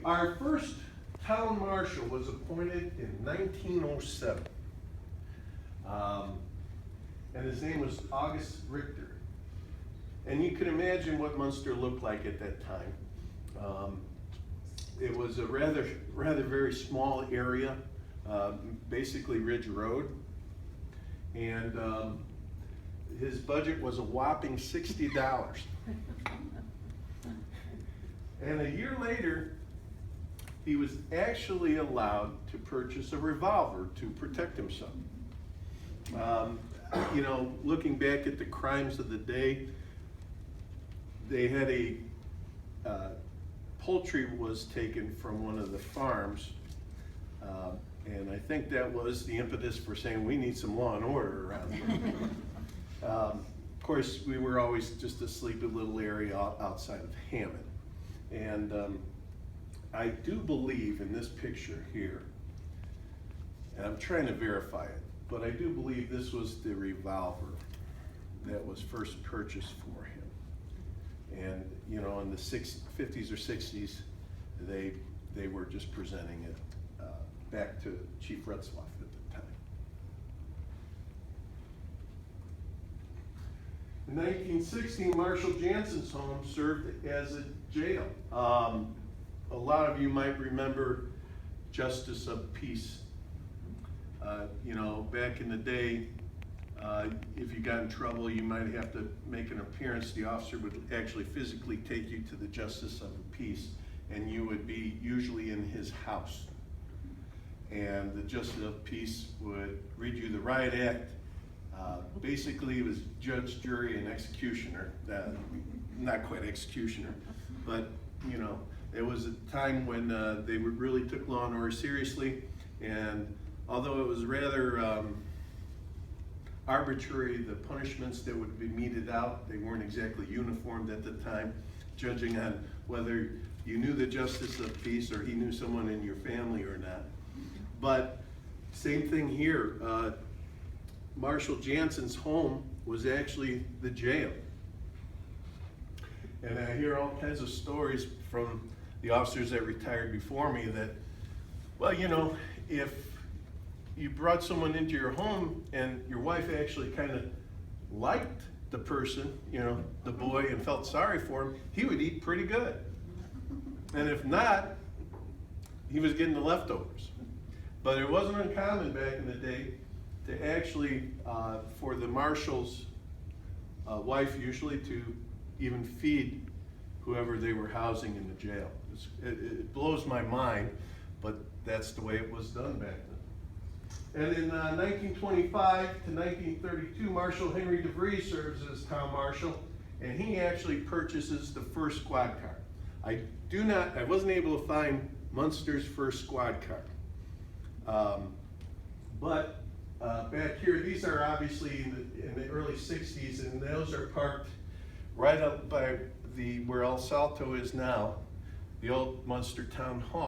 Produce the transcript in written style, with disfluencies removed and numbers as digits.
our first town marshal was appointed in 1907. And his name was August Richter. And you can imagine what Munster looked like at that time. It was a rather very small area, basically Ridge Road. And his budget was a whopping $60. And a year later, he was actually allowed to purchase a revolver to protect himself. You know, looking back at the crimes of the day, they had poultry was taken from one of the farms, and I think that was the impetus for saying we need some law and order around here. Of course, we were always just a sleepy little area outside of Hammond. And I do believe in this picture here, and I'm trying to verify it, but I do believe this was the revolver that was first purchased for him. And you know, in the 50s or 60s, they were just presenting it back to Chief Retzlaff at the time. In 1960, Marshal Jansen's home served as a jail. A lot of you might remember Justice of Peace. You know, back in the day, if you got in trouble, you might have to make an appearance. The officer would actually physically take you to the Justice of Peace, and you would be usually in his house. And the Justice of Peace would read you the riot act. Basically, it was judge, jury, and executioner. Not quite executioner, but you know, it was a time when they really took law and order seriously. And although it was rather arbitrary, the punishments that would be meted out, they weren't exactly uniformed at the time, judging on whether you knew the Justice of Peace or he knew someone in your family or not. But same thing here. Marshal Jansen's home was actually the jail. And I hear all kinds of stories from the officers that retired before me that, well, you know, if you brought someone into your home and your wife actually kind of liked the person, you know, the boy, and felt sorry for him, he would eat pretty good. And if not, he was getting the leftovers. But it wasn't uncommon back in the day to actually, for the marshal's wife usually, to even feed whoever they were housing in the jail. It blows my mind, but that's the way it was done back then. And in 1925 to 1932, Marshal Henry DeVries serves as town marshal, and he actually purchases the first squad car. I wasn't able to find Munster's first squad car. But back here, these are obviously in the early 60s, and those are parked right up by where El Salto is now, the old Munster Town Hall.